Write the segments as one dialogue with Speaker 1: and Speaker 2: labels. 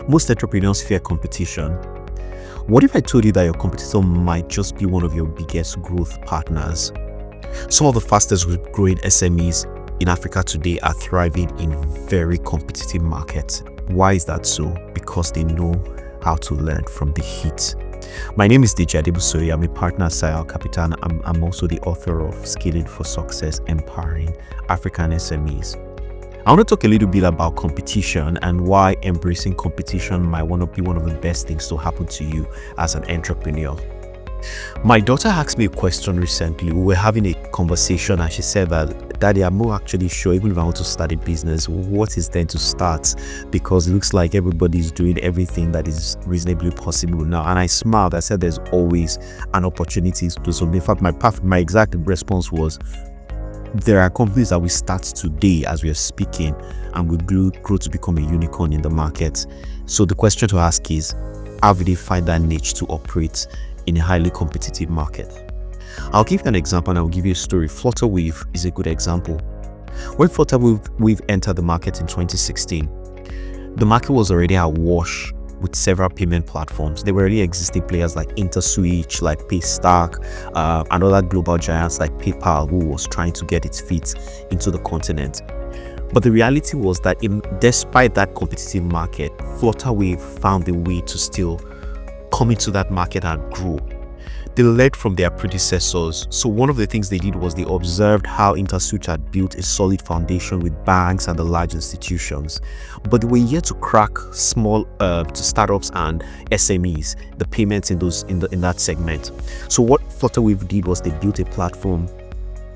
Speaker 1: Most entrepreneurs fear competition. What if I told you that your competitor might just be one of your biggest growth partners? Some of the fastest growing SMEs in Africa today are thriving in very competitive markets. Why is that so? Because they know how to learn from the heat. My name is DJ Adebusoye. I'm a partner at Sayal Capital. I'm also the author of Scaling for Success, Empowering African SMEs. I want to talk a little bit about competition and why embracing competition might want to be one of the best things to happen to you as an entrepreneur. My daughter asked me a question recently. We were having a conversation and she said that, Daddy, I'm not actually sure, even if I want to start a business, what is then to start? Because it looks like everybody's doing everything that is reasonably possible now. And I smiled. I said, there's always an opportunity to do something. In fact, my exact response was, there are companies that we start today as we are speaking and will grow to become a unicorn in the market. So the question to ask is, how do they find that niche to operate in a highly competitive market? I'll give you an example and I'll give you a story. Flutterwave is a good example. When Flutterwave entered the market in 2016, the market was already awash with several payment platforms. There were already existing players like InterSwitch, like Paystack, and other global giants like PayPal, who was trying to get its feet into the continent. But the reality was that despite that competitive market, Flutterwave found a way to still come into that market and grow. They learned from their predecessors. So one of the things they did was they observed how InterSwitch had built a solid foundation with banks and the large institutions, but they were yet to crack small to startups and SMEs, the payments in that segment. So what Flutterwave did was they built a platform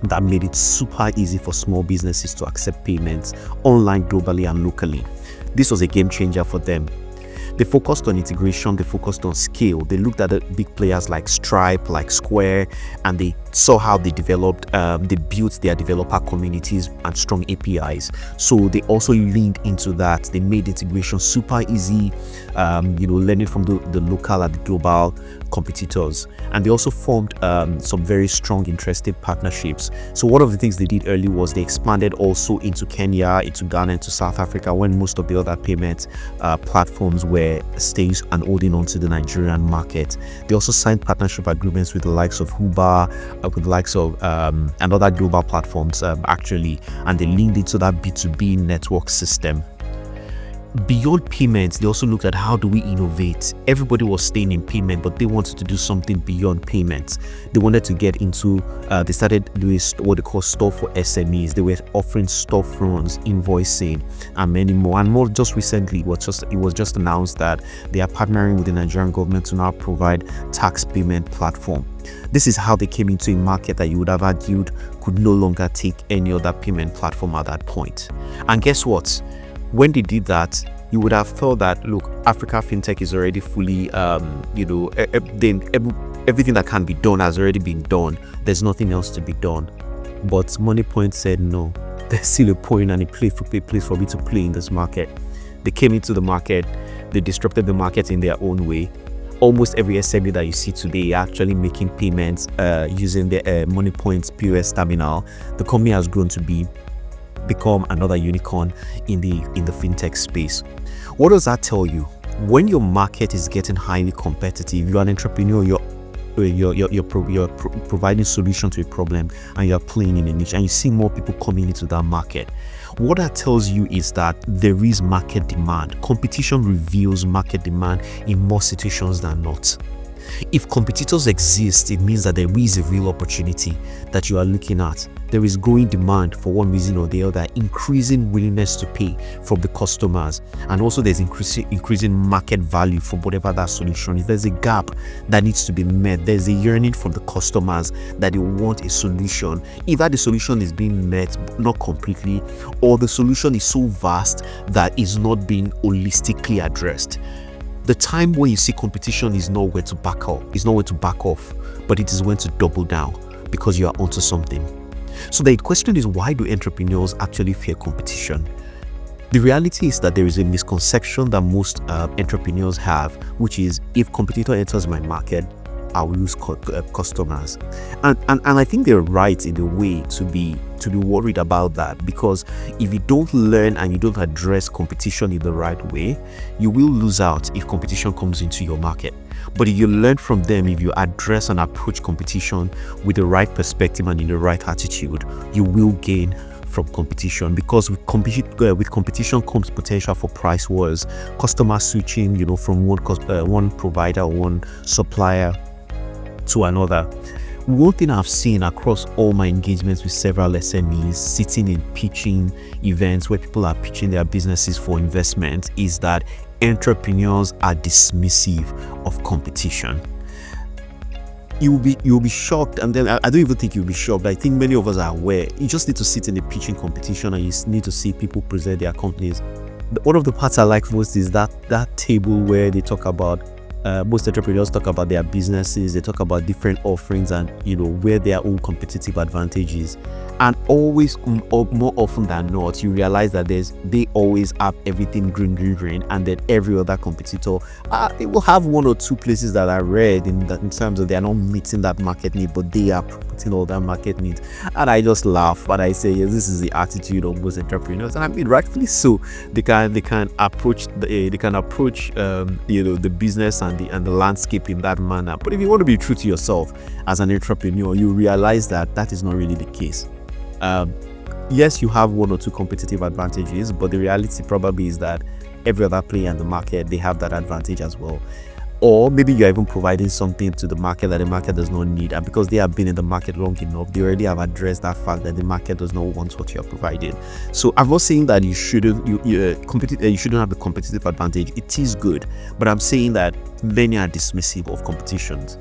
Speaker 1: that made it super easy for small businesses to accept payments online, globally, and locally. This was a game changer for them. They focused on integration, they focused on scale. They looked at the big players like Stripe, like Square, and they saw how they developed, they built their developer communities and strong APIs. So they also leaned into that. They made integration super easy, learning from the local and the global competitors. And they also formed some very strong, interesting partnerships. So one of the things they did early was they expanded also into Kenya, into Ghana, into South Africa, when most of the other payment platforms were staying and holding on to the Nigerian market. They also signed partnership agreements with the likes of Uber, with the likes of and other global platforms actually, and they leaned into that B2B network system. Beyond payments, they also looked at how do we innovate. Everybody was staying in payment, but they wanted to do something beyond payments. They wanted to get into, they started doing what they call store for SMEs. They were offering storefronts, invoicing, and many more. And more just recently, it was just announced that they are partnering with the Nigerian government to now provide tax payment platform. This is how they came into a market that you would have argued could no longer take any other payment platform at that point. And guess what? When they did that, you would have thought that, look, Africa FinTech is already fully, everything that can be done has already been done. There's nothing else to be done. But MoneyPoint said, no, there's still a point and a place for me to play in this market. They came into the market, they disrupted the market in their own way. Almost every SME that you see today actually making payments using the MoneyPoint POS terminal. The company has grown to become another unicorn in the fintech space. What does that tell you? When your market is getting highly competitive, you're an entrepreneur, you're providing solution to a problem, and you're playing in a niche, and you see more people coming into that market. What that tells you is that there is market demand. Competition reveals market demand in more situations than not. If competitors exist, it means that there is a real opportunity that you are looking at. There is growing demand for one reason or the other, increasing willingness to pay from the customers, and also there's increasing market value for whatever that solution is. There's a gap that needs to be met. There's a yearning from the customers that they want a solution. Either the solution is being met, not completely, or the solution is so vast that it's not being holistically addressed. The time when you see competition is nowhere to back off, but it is when to double down because you are onto something. So the question is, why do entrepreneurs actually fear competition? The reality is that there is a misconception that most entrepreneurs have, which is, if competitor enters my market, I'll lose customers. And I think they're right in a way to be worried about that, because if you don't learn and you don't address competition in the right way, you will lose out if competition comes into your market. But if you learn from them, if you address and approach competition with the right perspective and in the right attitude, you will gain from competition, because with competition comes potential for price wars, customer switching, from one provider or one supplier to another. One thing I've seen across all my engagements with several SMEs, sitting in pitching events where people are pitching their businesses for investment, is that entrepreneurs are dismissive of competition. You'll be shocked, and then I don't even think you'll be shocked. I think many of us are aware. You just need to sit in a pitching competition and you need to see people present their companies. One of the parts I like most is that table where they talk about most entrepreneurs talk about their businesses, they talk about different offerings and where their own competitive advantages. And always, more often than not, you realize that they always have everything green, and then every other competitor, they will have one or two places that are red in terms of they are not meeting that market need, but they are putting all that market needs. And I just laugh, but I say, yes, this is the attitude of most entrepreneurs, and I mean rightfully so. They can approach the business and the landscape in that manner. But if you want to be true to yourself as an entrepreneur, you realize that is not really the case. Yes, you have one or two competitive advantages, but the reality probably is that every other player in the market, they have that advantage as well. Or maybe you're even providing something to the market that the market does not need, and because they have been in the market long enough, they already have addressed that fact that the market does not want what you're providing. So I'm not saying that you shouldn't have the competitive advantage. It is good, but I'm saying that many are dismissive of competitions.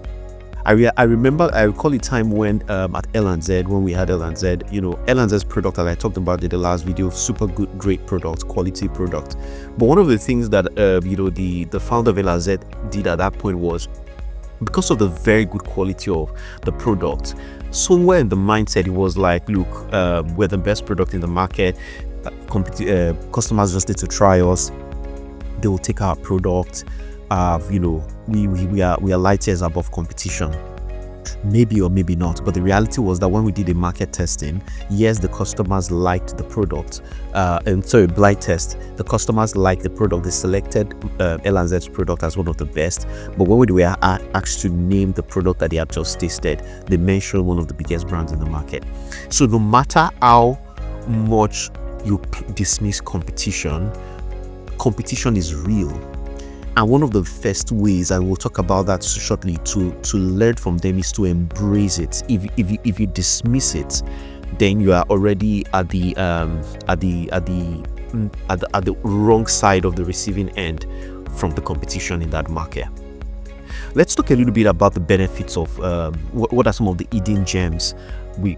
Speaker 1: I recall a time when at L&Z, when we had L&Z, L&Z's product that I talked about in the last video, super good, great product, quality product. But one of the things that the founder of L&Z did at that point was, because of the very good quality of the product, somewhere in the mindset it was like, look, we're the best product in the market. Customers just need to try us. They will take our product. We are light years above competition. Maybe or maybe not, but the reality was that when we did a market testing, yes, the customers liked the product. Blind test, the customers liked the product. They selected L&Z's product as one of the best. But when we were asked to name the product that they had just tasted, they mentioned one of the biggest brands in the market. So no matter how much you dismiss competition is real. And one of the first ways, I will talk about that shortly, to learn from them is to embrace it. If you dismiss it, then you are already at the wrong side of the receiving end from the competition in that market. Let's talk a little bit about the benefits of what are some of the hidden gems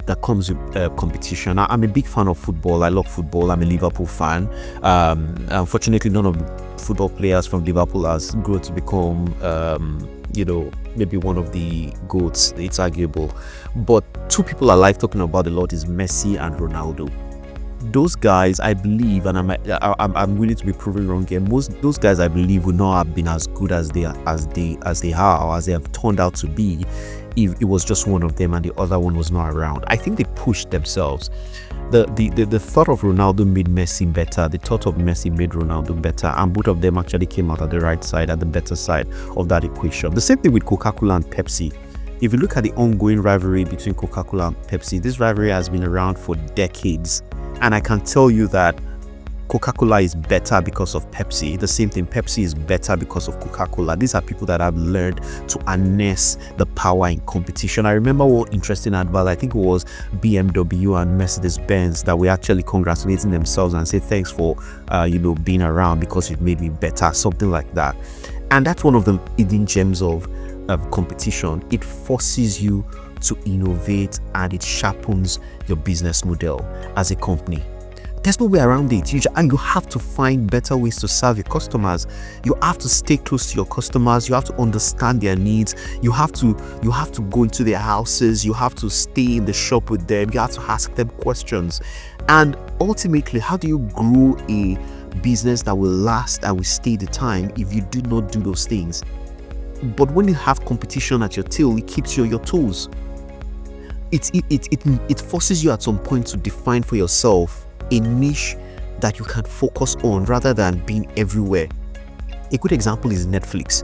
Speaker 1: that comes with competition. I'm a big fan of football. I love football. I'm a Liverpool fan. Unfortunately, none of the football players from Liverpool has grown to become maybe one of the GOATs. It's arguable, but two people I like talking about a lot is Messi and Ronaldo. Those guys, I believe, and I'm willing to be proven wrong here, those guys I believe would not have been as good as they are, or as they have turned out to be, if it was just one of them and the other one was not around. I think they pushed themselves. The thought of Ronaldo made Messi better. The thought of Messi made Ronaldo better, and both of them actually came out at the right side, at the better side of that equation. The same thing with Coca-Cola and Pepsi. If you look at the ongoing rivalry between Coca-Cola and Pepsi, this rivalry has been around for decades. And I can tell you that Coca-Cola is better because of Pepsi. The same thing, Pepsi is better because of Coca-Cola. These are people that have learned to harness the power in competition. I remember one interesting advert, I think it was BMW and Mercedes-Benz, that were actually congratulating themselves and say thanks for being around because it made me better, something like that. And that's one of the hidden gems of competition. It forces you to innovate and it sharpens your business model as a company. There's no way around it, and you have to find better ways to serve your customers. You have to stay close to your customers. You have to understand their needs. You have to go into their houses. You have to stay in the shop with them. You have to ask them questions. And ultimately, how do you grow a business that will last and will stay the time if you do not do those things? But when you have competition at your tail, it keeps you on your toes. It forces you at some point to define for yourself a niche that you can focus on rather than being everywhere. A good example is Netflix.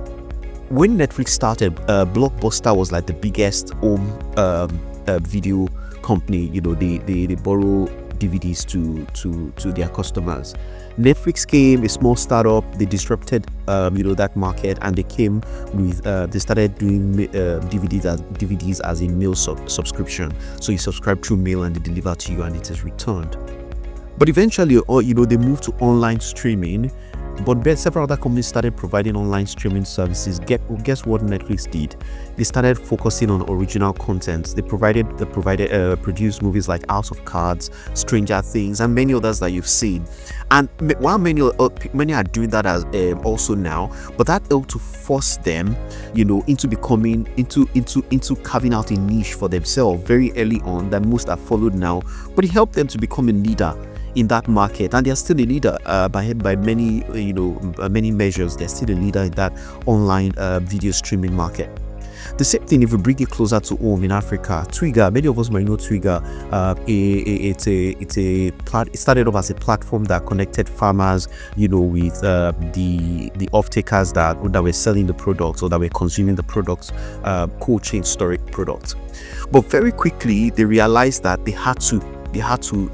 Speaker 1: When Netflix started, Blockbuster was like the biggest home video company. They borrow DVDs to their customers. Netflix came, a small startup. They disrupted that market, and they came with they started doing DVDs as a mail subscription. So you subscribe through mail and they deliver to you and it is returned. But eventually, they moved to online streaming. But several other companies started providing online streaming services. Guess what Netflix did? They started focusing on original content. They produced movies like House of Cards, Stranger Things, and many others that you've seen. And while many are doing that as also now, but that helped to force them, into becoming into carving out a niche for themselves very early on that most have followed now. But it helped them to become a leader in that market, and they're still a leader by many many measures. They're still a leader in that online video streaming market. The same thing if we bring it closer to home in Africa. Twiga, many of us might know Twiga. It started off as a platform that connected farmers, with the off-takers that were selling the products or that were consuming the products, cold chain storage products. But very quickly they realized that they had to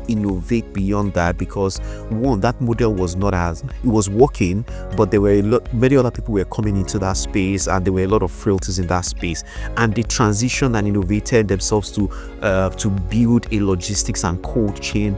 Speaker 1: innovate beyond that, because one, that model was not as it was working, but there were many other people were coming into that space, and there were a lot of frailties in that space, and they transitioned and innovated themselves to build a logistics and cold chain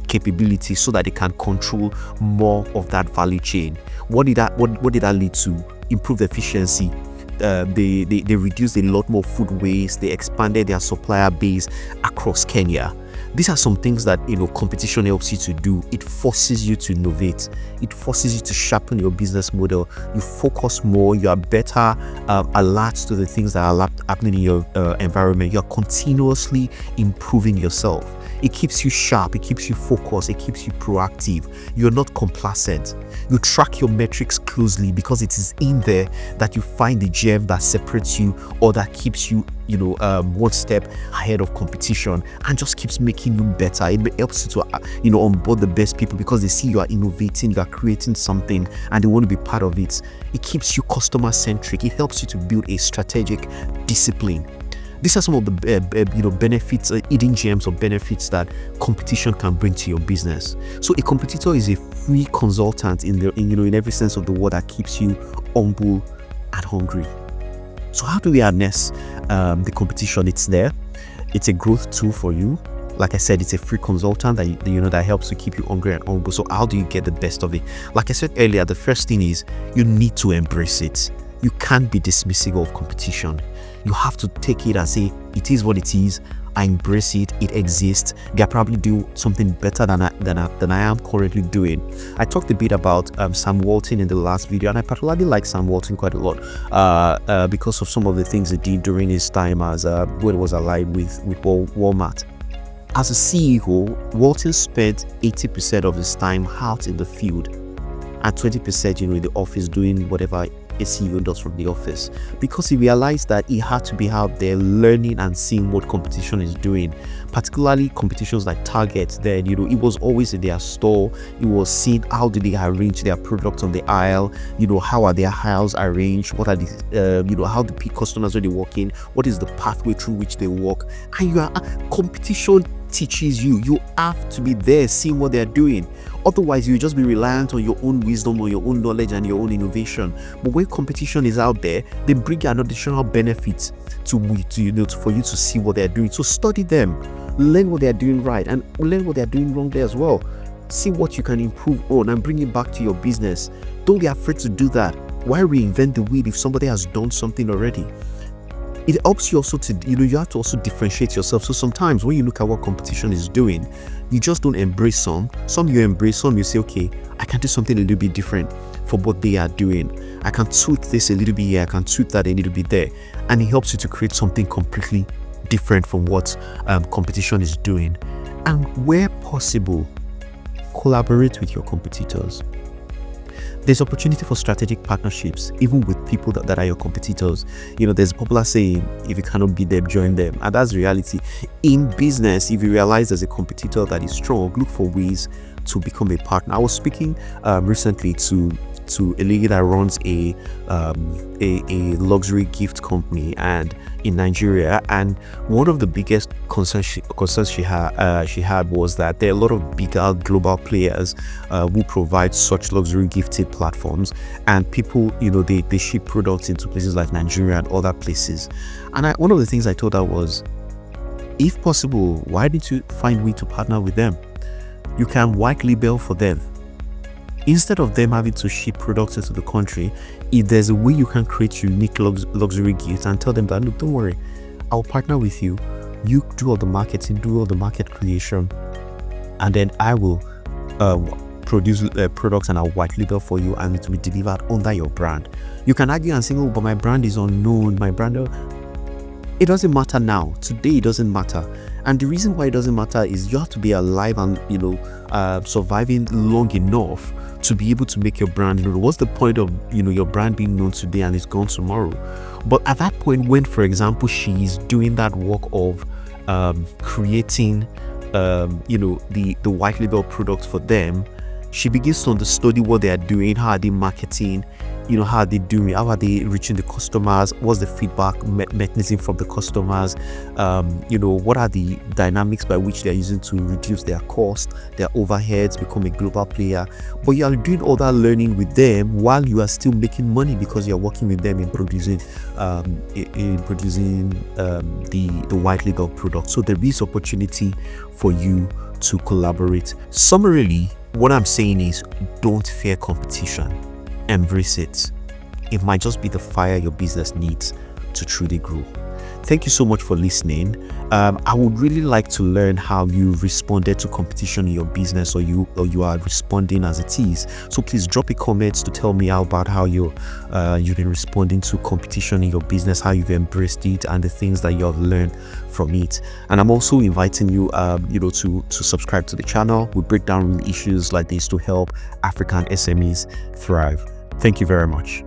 Speaker 1: capability so that they can control more of that value chain. What did that lead to? Improved efficiency. They reduced a lot more food waste. They expanded their supplier base across Kenya. These are some things that competition helps you to do. It forces you to innovate. It forces you to sharpen your business model. You focus more. You are better alert to the things that are happening in your environment. You are continuously improving yourself. It keeps you sharp. It keeps you focused. It keeps you proactive. You're not complacent. You track your metrics closely, because it is in there that you find the gem that separates you or that keeps you one step ahead of competition and just keeps making you better. It helps you to onboard the best people, because they see you are innovating, you are creating something, and they want to be part of it. It keeps you customer centric. It helps you to build a strategic discipline. These are some of the benefits, hidden gems or benefits that competition can bring to your business. So a competitor is a free consultant in every sense of the word that keeps you humble and hungry. So how do we harness the competition? It's there. It's a growth tool for you. Like I said, it's a free consultant that helps to keep you hungry and humble. So how do you get the best of it? Like I said earlier, the first thing is you need to embrace it. You can't be dismissive of competition. You have to take it as it is what it is. I embrace it. It exists. They probably do something better than I am currently doing. I talked a bit about Sam Walton in the last video, and I particularly like Sam Walton quite a lot because of some of the things he did during his time as when he was alive with Walmart. As a CEO, Walton spent 80% of his time out in the field and 20% in the office doing whatever a CEO does from the office, because he realized that he had to be out there learning and seeing what competition is doing, particularly competitions like Target. Then he was always in their store. He was seeing how do they arrange their products on the aisle, how are their aisles arranged, what are the how the customers when they walk in, what is the pathway through which they walk. And competition teaches you have to be there seeing what they're doing. Otherwise you just be reliant on your own wisdom or your own knowledge and your own innovation. But when competition is out there, they bring an additional benefit for you to see what they're doing. So study them, learn what they're doing right, and learn what they're doing wrong there as well. See what you can improve on and bring it back to your business. Don't be afraid to do that. Why reinvent the wheel if somebody has done something already? It helps you also to, you have to also differentiate yourself. So sometimes when you look at what competition is doing, you just don't embrace some you embrace, some you say, okay, I can do something a little bit different for what they are doing. I can tweak this a little bit here, I can tweak that a little bit there. And it helps you to create something completely different from what competition is doing. And where possible, collaborate with your competitors. There's opportunity for strategic partnerships, even with people that are your competitors. There's a popular saying, if you cannot beat them, join them. And that's reality. In business, if you realize there's a competitor that is strong, look for ways to become a partner. I was speaking recently to a lady that runs a luxury gift company and in Nigeria, and one of the biggest concerns she had was that there are a lot of bigger global players who provide such luxury gifting platforms, and people they ship products into places like Nigeria and other places. And one of the things I told her was, if possible, why didn't you find a way to partner with them? You can white label for them. Instead of them having to ship products into the country, if there's a way you can create unique luxury gifts and tell them that, look, don't worry, I'll partner with you. You do all the marketing, do all the market creation, and then I will produce products and I'll white label for you, and it will be delivered under your brand. You can argue and say, oh, but my brand is unknown. My brand, it doesn't matter now. Today, it doesn't matter. And the reason why it doesn't matter is you have to be alive and surviving long enough to be able to make your brand known. What's the point of your brand being known today and it's gone tomorrow? But at that point, when, for example, she's doing that work of creating the white label products for them, she begins to study what they are doing, how are they marketing, how are they doing, how are they reaching the customers, what's the feedback mechanism from the customers, what are the dynamics by which they are using to reduce their cost, their overheads, become a global player. But you are doing all that learning with them while you are still making money, because you're working with them in producing the white label product. So there is opportunity for you to collaborate. Summarily, what I'm saying is, don't fear competition. Embrace it. It might just be the fire your business needs to truly grow. Thank you so much for listening. I would really like to learn how you responded to competition in your business, or you are responding as it is. So please drop a comment to tell me about how you've been responding to competition in your business, how you've embraced it, and the things that you have learned from it. And I'm also inviting you, to subscribe to the channel. We break down real issues like this to help African SMEs thrive. Thank you very much.